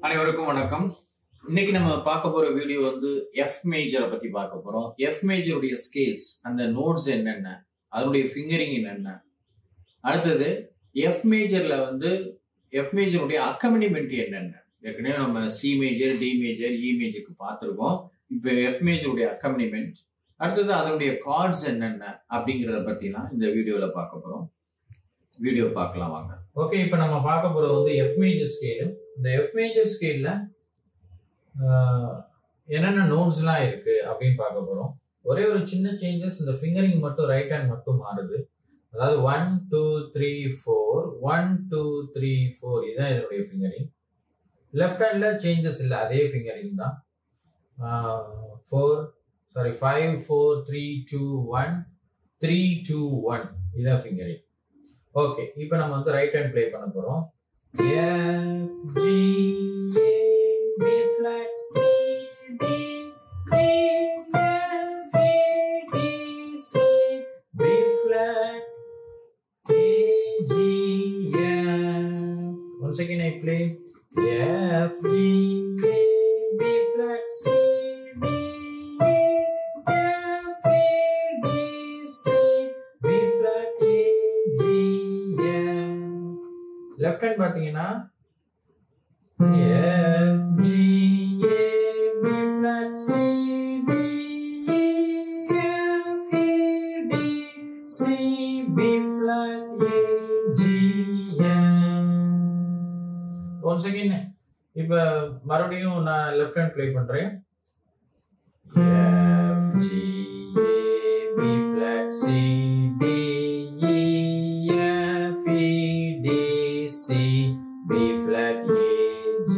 அனைவருக்கும் வணக்கம். இன்னைக்கு நம்ம பார்க்க போற வீடியோ வந்து எஃப் மேஜரை பத்தி பார்க்க போறோம். எஃப் மேஜருடைய ஸ்கேல்ஸ், அந்த நோட்ஸ் என்னென்ன, அதனுடைய ஃபிங்கரிங் என்னென்ன, அடுத்தது எஃப் மேஜர்ல வந்து எஃப் மேஜருடைய அக்கம்பனிமெண்ட் என்னென்ன. ஏற்கனவே நம்ம சி மேஜர், டி மேஜர், இ மேஜருக்கு பார்த்துருக்கோம். இப்போ எஃப் மேஜருடைய அக்கம்பனிமெண்ட், அடுத்தது அதனுடைய கார்ட்ஸ் என்னென்ன அப்படிங்கிறத பத்திலாம் இந்த வீடியோல பார்க்க போறோம். வீடியோ பார்க்கலாம் வாங்க. ஓகே, இப்போ நம்ம பார்க்க போறது வந்து எஃப் மேஜர் ஸ்கேல். இந்த எஃப் மேஜர் ஸ்கேல்ல என்னென்ன நோட்ஸ்லாம் இருக்கு அப்படின்னு பார்க்க போறோம். ஒரே ஒரு சின்ன சேஞ்சஸ், இந்த ஃபிங்கரிங் மட்டும் ரைட் ஹேண்ட் மட்டும் மாறுது. அதாவது 1 2 3 4 1 2 3 4 இதுதான் இதனுடைய ஃபிங்கரிங். லெஃப்ட் ஹேண்ட்ல சேஞ்சஸ் இல்லை, அதே ஃபிங்கரிங் தான். 5 4 3 2 1 3 2 1 இதான் ஃபிங்கரிங். ஓகே, இப்போ நம்ம வந்து ரைட் ஹேண்ட் ப்ளே பண்ண போறோம். F G A B flat C D E F A D C B flat A G F. Once again I play F G A B flat C D E F A D C B flat A G F. Left hand பாத்தீங்கன்னா F G A B flat C D E F A D C B flat A G F. Once again இப்ப மறுபடியும் நான் left hand play பண்றேன். F G A B flat C D E F A D C B flat A G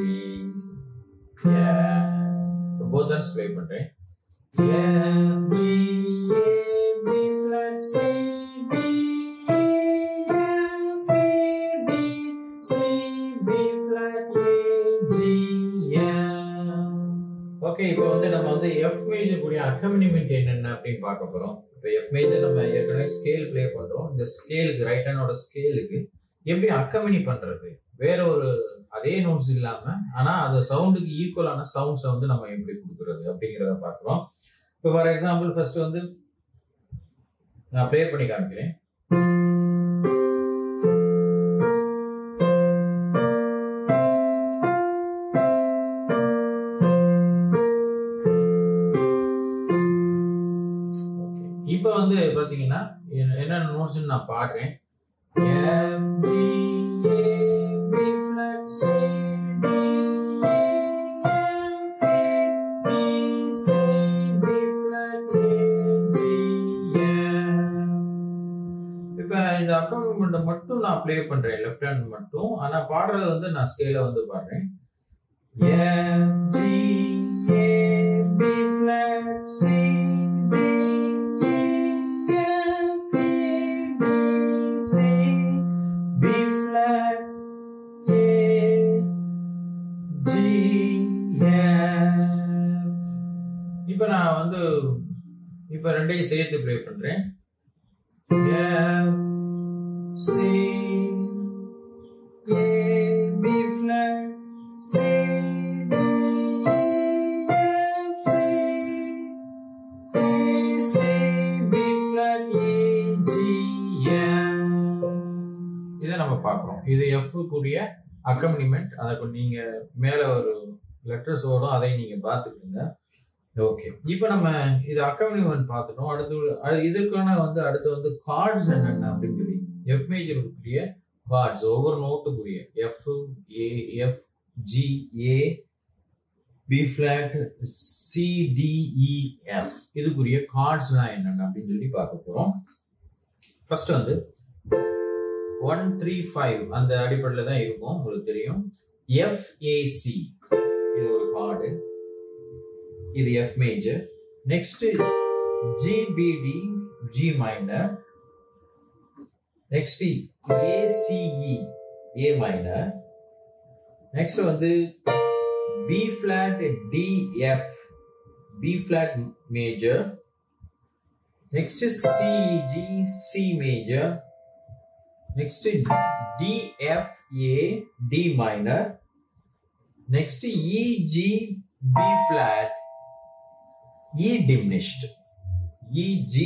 F. both hands play பண்றேன். F G A B flat C D E F A D C B flat A G F. Okay, இப்போ வந்து நம்ம வந்து F major கூடிய accompaniment என்னென்ன அப்படின்னு பார்க்க போறோம். இப்போ எஃப் மேஜர் நம்ம ஏற்கனவே ஸ்கேல் ப்ளே பண்றோம். இந்த ஸ்கேலுக்கு ரைட் ஹேண்டோட ஸ்கேலுக்கு எப்படி அக்கம்பனி பண்றது, வேற ஒரு அதே நோட்ஸ் இல்லாம ஆனா அந்த சவுண்டுக்கு ஈக்குவலான சவுண்ட்ஸை வந்து நம்ம எப்படி கொடுக்கறது அப்படிங்கிறத பார்க்கிறோம். இப்போ ஃபார் எக்ஸாம்பிள் ஃபர்ஸ்ட் வந்து நான் ப்ளே பண்ணி காமிக்கிறேன். இப்போ வந்து பாத்தீங்கன்னா என்னென்ன நோட்ஸ் நான் பாடுறேன். F G A B flat C D E F A D C B flat A G F. இப்போ இந்த அக்கம்பனிமெண்ட் மட்டும் நான் ப்ளே பண்றேன் லெஃப்ட் ஹேண்ட் மட்டும். ஆனா பாடுறது வந்து நான் ஸ்கேல வந்து பாடுறேன். F G A B flat C D E F A D C B flat A G F. இப்போ நான் வந்து இப்போ ரெண்டையும் சேர்த்து ப்ளே பண்றேன். F C A B flat C D F A D C B flat A G F. இதை நம்ம பார்க்கிறோம். இது எஃப் கூடிய அக்கம்பனிமெண்ட். அதை நீங்க மேல ஒரு லெட்டர்ஸ் ஓடும், அதை நீங்க பார்த்துக்கோங்க. ஓகே, இப்போ நம்ம இது அக்கம்பனிமெண்ட் பார்த்துட்டோம். அடுத்து இதுக்கான வந்து அடுத்து வந்து கார்ட்ஸ் என்னென்ன அப்படின்னு சொல்லி எஃப் மேஜருக்குரிய கார்ட்ஸ், ஒவ்வொரு நோட்டுக்குரிய F A F G A B flat C D E F இதுக்குரிய கார்ட்ஸ்லாம் என்னென்ன அப்படின்னு சொல்லி பார்க்க போறோம். ஃபர்ஸ்ட் வந்து 1 3 5 அந்த அடிப்படையில் தான் இருக்கும், உங்களுக்கு தெரியும். FAC இது ஒரு கார்டு, இது F major. Next GBD G minor. Next ACE A minor. Next வந்து B flat DF B flat major. Next is CG C major. Next D F A D minor. Next E G B flat E diminished. E G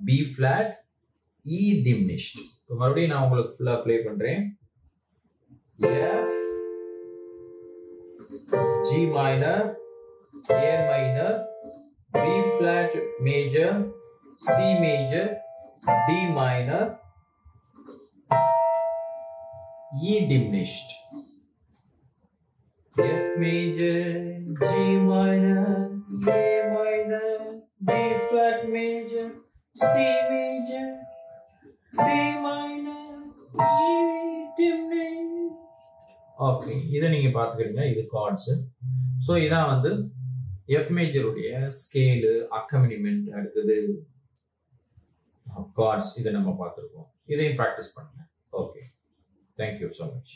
B flat E diminished. இப்போ மறுபடியும் நான் உங்களுக்கு ஃபுல்லா play பண்றேன். F G minor A minor B flat major C major D minor E diminished. F major G minor A minor B flat major C major D minor E diminished. Okay, இதை நீங்க பாத்துக்கிறீங்க. இது cards. So இதான் வந்து F மேஜருடைய scale, accompaniment, அடுத்தது cards. இதை நம்ம பார்த்துருக்கோம். இதையும் ப்ராக்டிஸ் பண்ணுங்க. Okay, thank you so much.